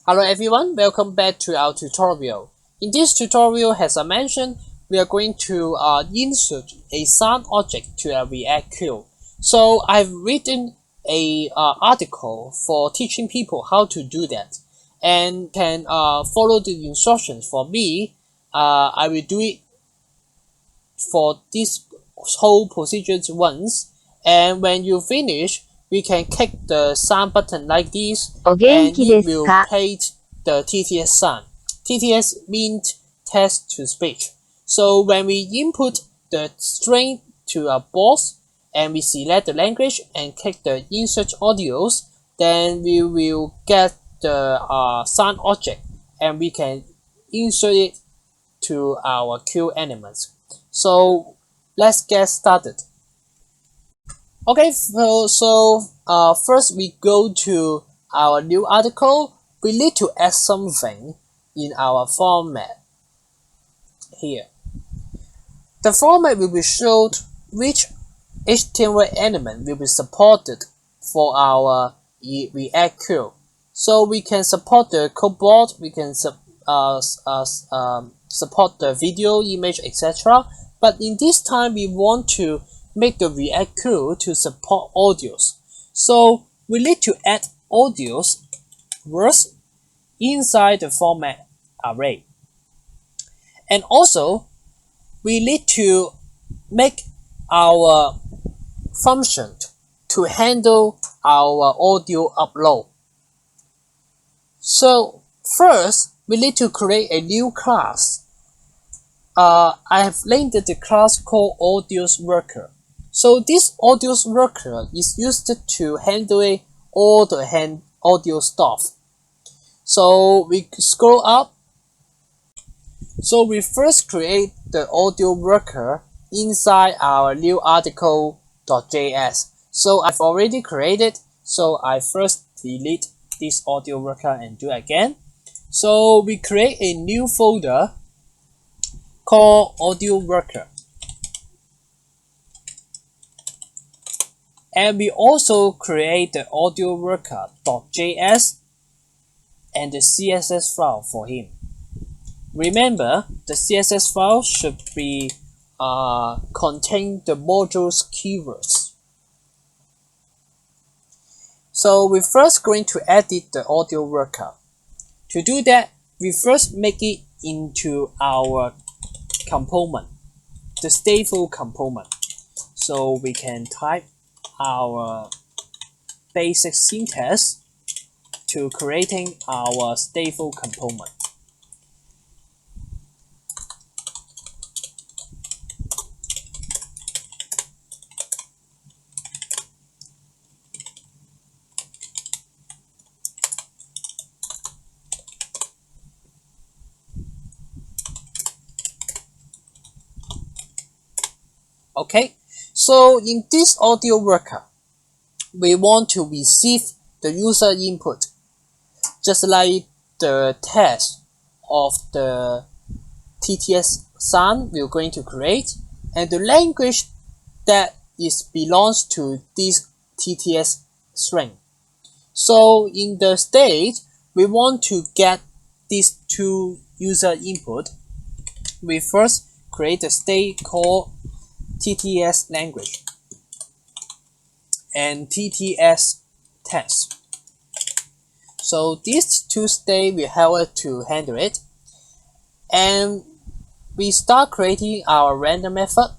Hello everyone, welcome back to our tutorial. In this tutorial, as I mentioned, we are going to insert a sound object to a react-quill. So I've written a article for teaching people how to do that, and can follow the instructions for me. I will do it for this whole procedure once, and when you finish, we can click the sound button like this, and it will play the TTS sound. TTS means text to speech. So when we input the string to a box and we select the language and click the insert audios, then we will get the sound object and we can insert it to our quill elements. So let's get started. Okay, so first we go to our new article. We need to add something in our format here. The format will be showed which HTML element will be supported for our react-quill. So we can support the codeboard, we can support the video, image, etc. But in this time, we want to make the react-quill to support audios. So we need to add audios words inside the format array. And also, we need to make our function to handle our audio upload. So first, we need to create a new class. I have named the class called audios worker. So this audios worker is used to handle all the audio stuff. So we scroll up. So we first create the audio worker inside our new article.js. So I've already created, so I first delete this audio worker and do again. So we create a new folder called audio worker. And we also create the audio worker.js and the CSS file for him. Remember, the CSS file should be contain the module's keywords. So we're first going to edit the audio worker. To do that, we first make it into our component, the stateful component. So we can type our basic syntax to creating our stateful component. Okay, so in this audio worker, we want to receive the user input, just like the text of the TTS sound we're going to create, and the language that belongs to this TTS string. So in the state, we want to get these two user input. We first create a state called TTS language and TTS text. So these two states we have to handle it, and we start creating our render method.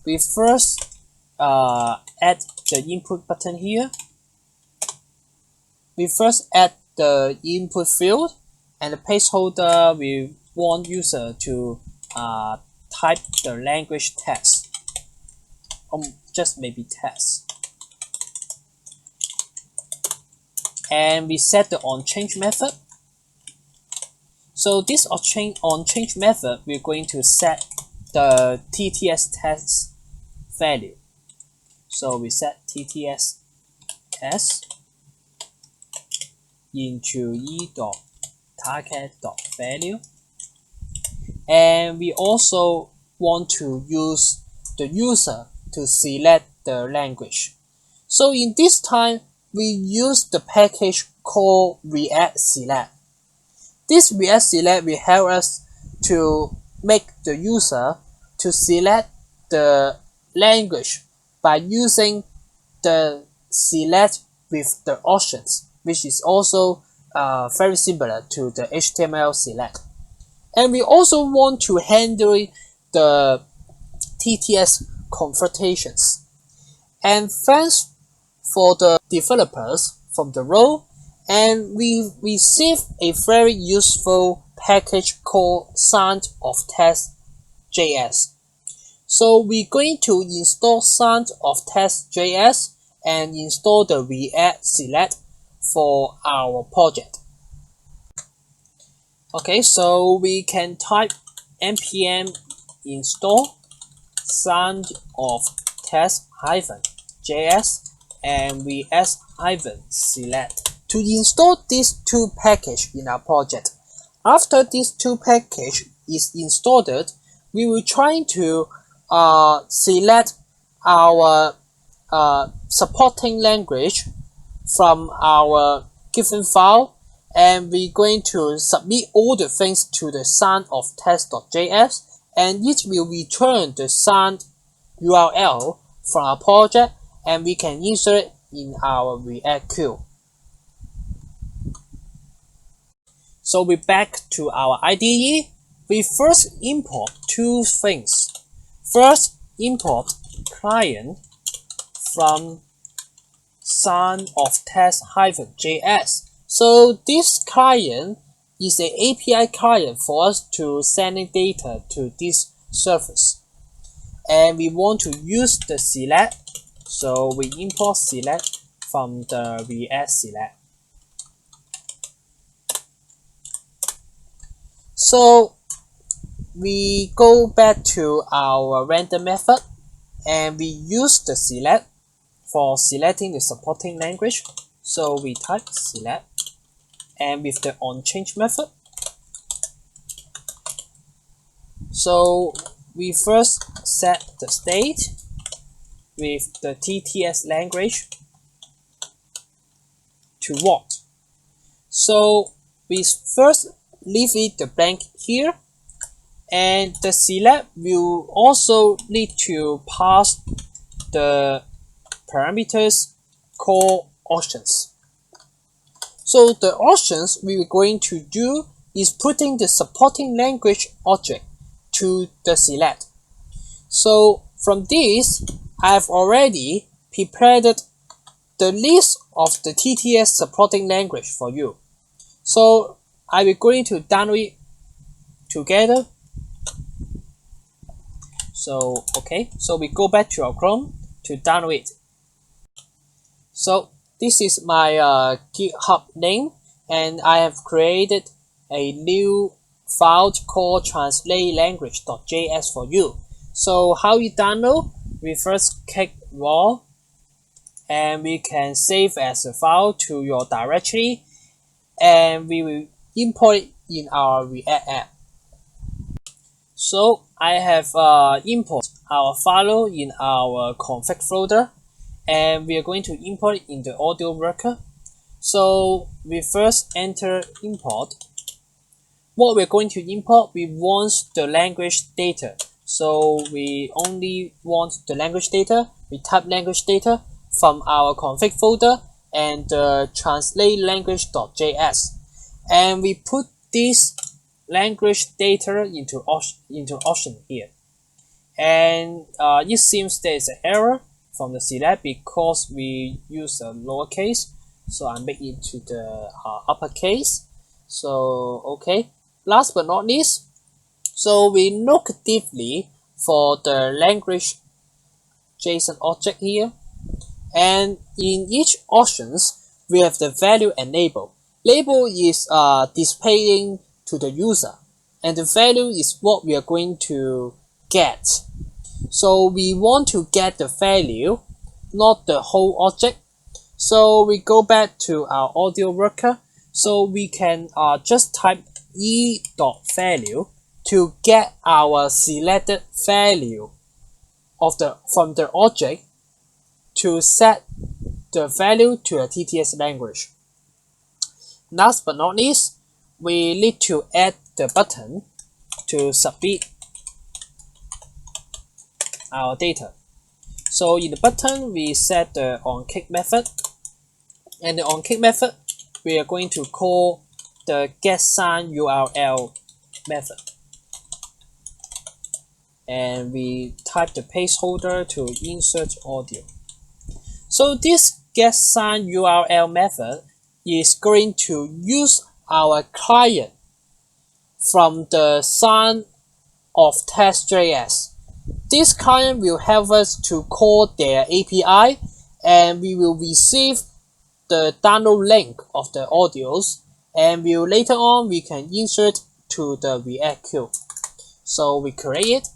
We first add the input button here. We first add the input field, and the placeholder we want user to type the language text. Just maybe test. And we set the onChange method. So this onChange method, we're going to set the TTS text value. So we set TTS text into e.target.value, and we also want to use the user to select the language. So in this time, we use the package called react-select. This React select will help us to make the user to select the language by using the select with the options, which is also very similar to the HTML select. And we also want to handle the TTS conversations. And thanks for the developers from the role, and we received a very useful package called soundoftext.js. So we're going to install soundoftext.js and install the React select for our project. Okay, so we can type npm install soundoftext-js and React-select to install these two packages in our project. After these two packages is installed, we will try to select our supporting language from our given file, and we're going to submit all the things to the soundoftext.js, and it will return the sound URL from our project, and we can insert it in our react-quill. So we're back to our IDE. We first import two things. First, import client from soundoftext-js. So this client is an API client for us to sending data to this service. And we want to use the select, so we import select from the React select. So we go back to our render method, and we use the select for selecting the supporting language. So we type select, and with the onChange method. So we first set the state with the TTS language to what. So we first leave it the blank here, and the select will also need to pass the parameters called options. So the options we are going to do is putting the supporting language object to the select. So from this, I've already prepared the list of the TTS supporting language for you. So I will going to download it together. So okay, so we go back to our Chrome to download it. So this is my GitHub link, and I have created a new file called translatelanguage.js for you. So how you download? We first click raw, and we can save as a file to your directory, and we will import it in our React app. So I have import our file in our config folder, and we are going to import it in the audio worker. So we first enter import. What we're going to import, we want the language data. So we only want the language data. We type language data from our config folder and translate language.js, and we put this language data into option here. And it seems there is an error from the select because we use a lowercase, so I make it to the uppercase. So okay, last but not least, so we look deeply for the language JSON object here, and in each options we have the value and label. Label is displaying to the user, and the value is what we are going to get. So we want to get the value, not the whole object. So we go back to our audio worker, so we can just type e.value to get our selected value of from the object to set the value to a TTS language. Last but not least, we need to add the button to submit our data. So in the button, we set the onClick method, and the onClick method, we are going to call the getSoundURL method, and we type the placeholder to insert audio. So this getSoundURL method is going to use our client from the soundoftext.js. This client will help us to call their API, and we will receive the download link of the audios, and later on we can insert to the react-quill. So we create it.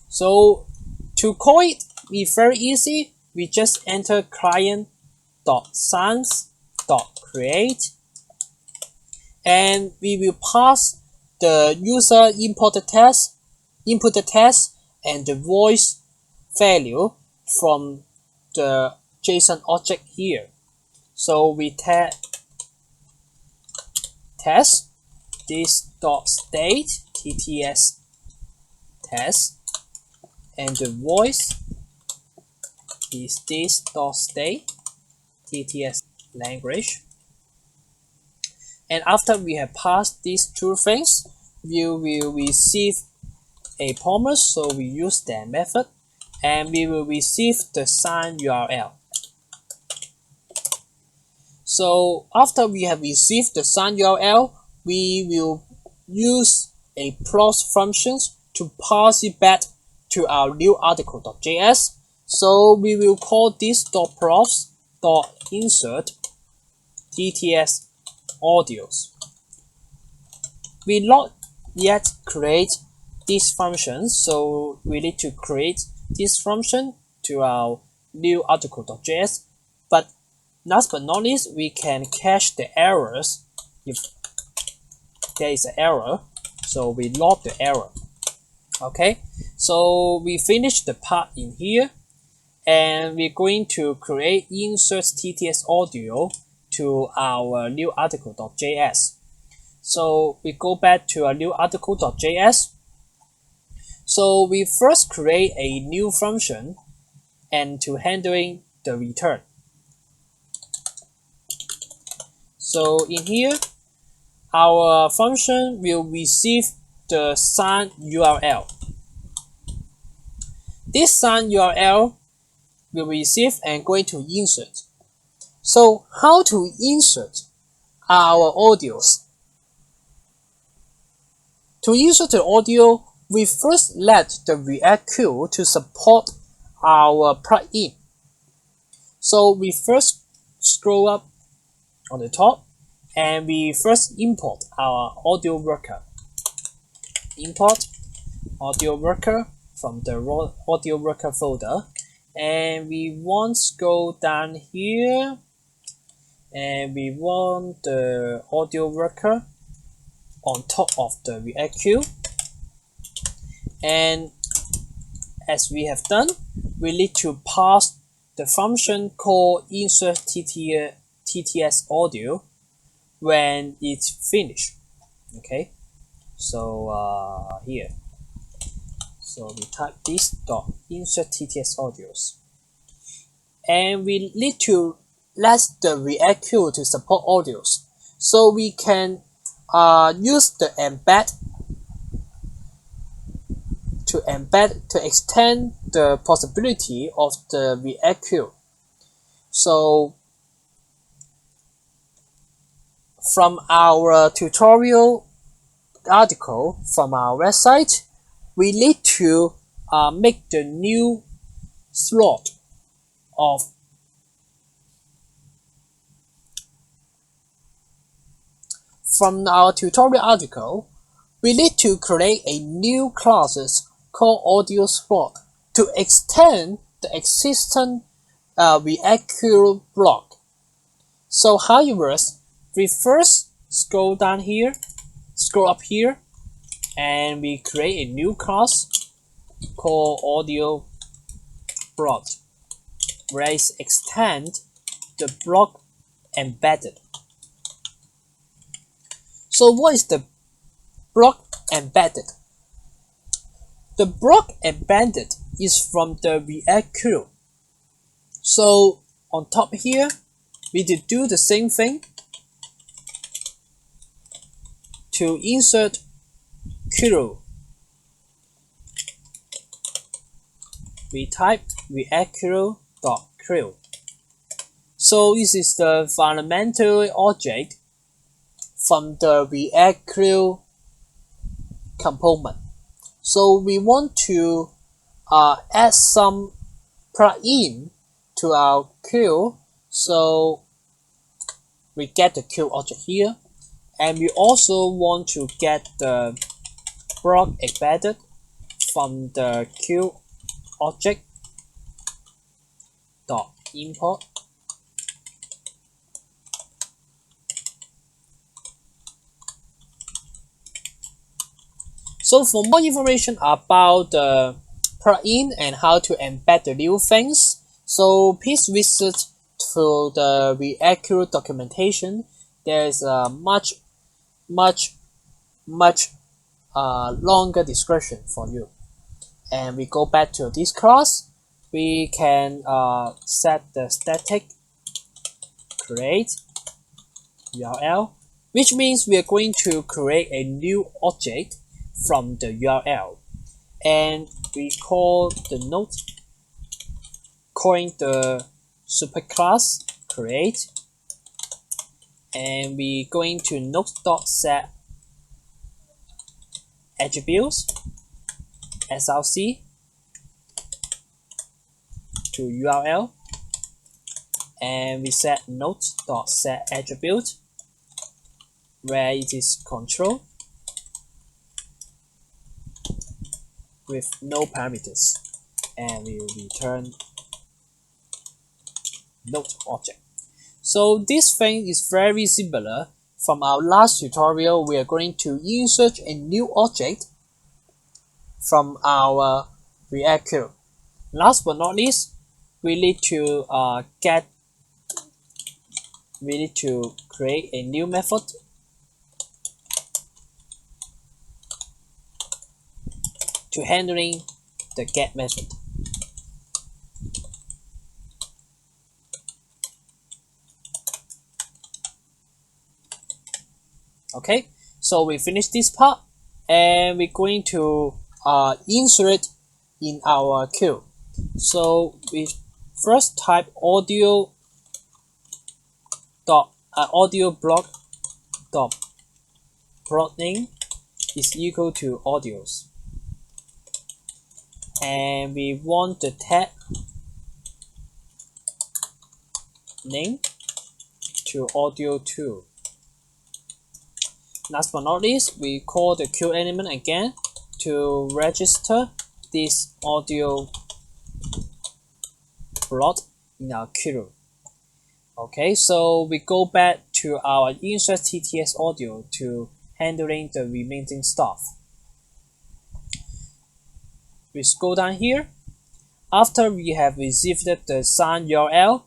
So to call it, it's very easy. We just enter client.sounds.create, and we will pass the user input the text, and the voice value from the JSON object here. So we test this.state tts test, and the voice is this.state tts language. And after we have passed these two things, we will receive a promise, so we use that method, and we will receive the sound URL. So after we have received the sound URL, we will use a plus functions to pass it back to our new article.js. So we will call this.props.insert tts audios. We not yet create this function, so we need to create this function to our new article.js. But last but not least, we can catch the errors if there is an error. So we log the error. Okay, so we finish the part in here, and we're going to create insert tts audio to our new article.js. So we go back to our new article.js. So we first create a new function and to handling the return. So in here, our function will receive the sound URL. This sound URL will receive and going to insert. So how to insert our audios? To insert the audio, we first let the react-quill to support our plugin. So we first scroll up on the top, and we first import our audio worker. Import audio worker from the audio worker folder, and we want to go down here, and we want the audio worker on top of the react-quill. And as we have done, we need to pass the function called insert tts audio when it's finished. Okay, so here, so we type this dot insert tts audios, and we need to let the react-quill to support audios, so we can use the embed to extend the possibility of the react-quill. So from our tutorial article from our website, we need to make the new slot of from our tutorial article, we need to create a new classes called audio slot to extend the existing react-quill block. So how it works, we first scroll up here, and we create a new class called audio block, where it extend the block embedded. So what is the block embedded? The block embedded is from the react-quill. So on top here, we did do the same thing to insert quill. We type react-quill.quill. So this is the fundamental object from the react-quill component. So we want to add some plugin to our quill. So we get the quill object here, and we also want to get the block embedded from the quill object dot import. So for more information about the plugin and how to embed the new things, so please visit to the react-quill documentation. There is a much longer description for you. And we go back to this class. We can set the static create URL, which means we are going to create a new object from the URL, and we call the node, calling the superclass create, and we going to node.set attributes src to URL, and we set node.set attribute where it is control with no parameters, and we will return node object. So this thing is very similar from our last tutorial. We are going to insert a new object from our react-quill. Last but not least, we need to create a new method to handling the get method. Okay, so we finished this part, and we're going to insert in our quill. So we first type audio block dot block name is equal to audios, and we want the tag name to audio2. Last but not least, we call the quill element again to register this audio block in our quill. Okay, so we go back to our insert TTS audio to handling the remaining stuff. We scroll down here. After we have received the sound URL,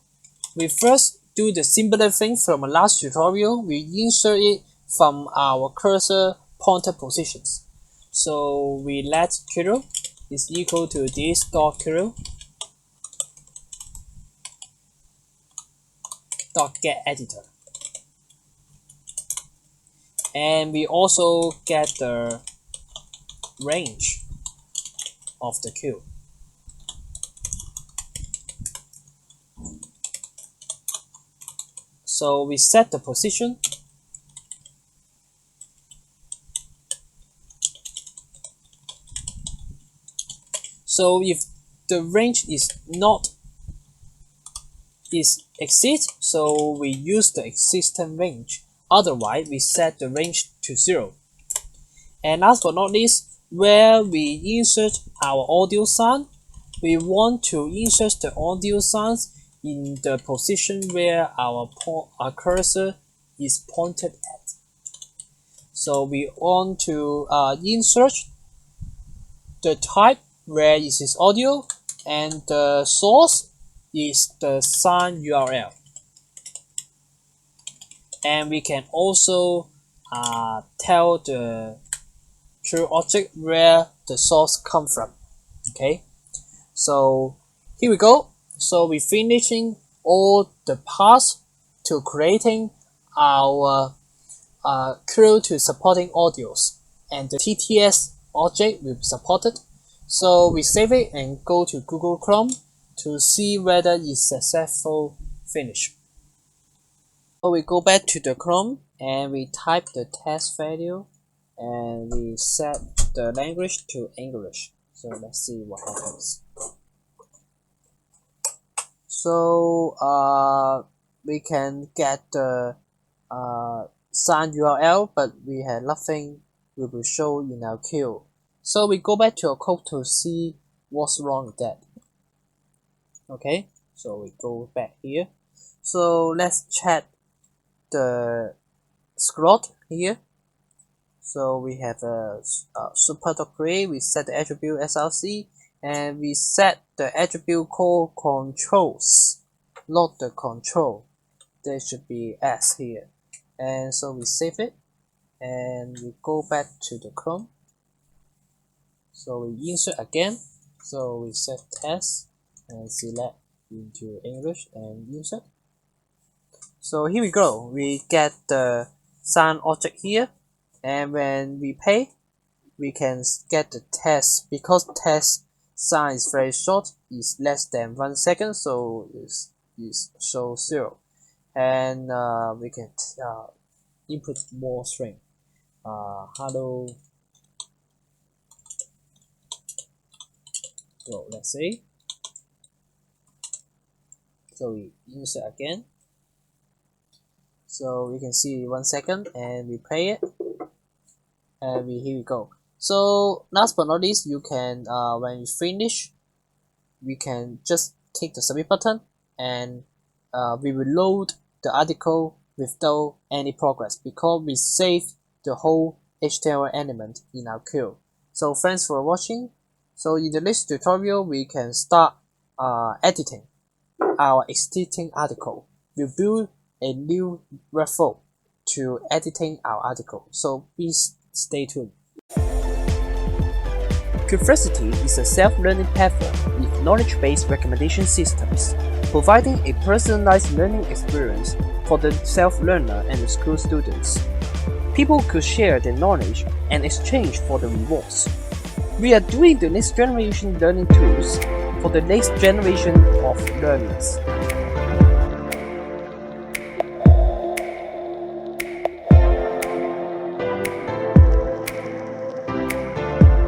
we first do the similar thing from the last tutorial. We insert it from our cursor pointer positions. So we let quill is equal to this dot quill dot get editor, and we also get the range of the quill. So we set the position. So if the range is exceed, so we use the existing range. Otherwise, we set the range to 0. And last but not least, where we insert our audio sound, we want to insert the audio sounds in the position where our cursor is pointed at. So we want to insert the type where it is audio, and the source is the sound URL. and we can also tell the true object where the source come from. Okay, so here we go. So we're finishing all the parts to creating our quill to supporting audios, and the TTS object will be supported. So we save it and go to Google Chrome to see whether it's successful finish. So we go back to the Chrome and we type the text value and we set the language to English. So let's see what happens. So we can get the signed URL, but we have nothing we will show in our queue. So we go back to our code to see what's wrong with that. Okay, so we go back here. So let's check the scrot here. So we have a super.create, we set the attribute src, and we set the attribute called controls, not the control. There should be s here. And so we save it and we go back to the Chrome. So we insert again. So we set test and select into English and insert. So here we go. We get the sign object here, and when we pay, we can get the test. Because test sign is very short, it's less than 1 second, so it's show 0. And we can input more string. Hello. So let's see. So we insert again. So we can see 1 second and we play it. And here we go. So last but not least, you can when you finish, we can just click the submit button and we will load the article without any progress because we saved the whole HTML element in our queue. So thanks for watching. So in the next tutorial, we can start editing our existing article. We'll build a new workflow to editing our article. So please stay tuned. Clipversity is a self-learning platform with knowledge-based recommendation systems, providing a personalized learning experience for the self-learner and the school students. People could share their knowledge and exchange for the rewards. We are doing the next generation learning tools for the next generation of learners.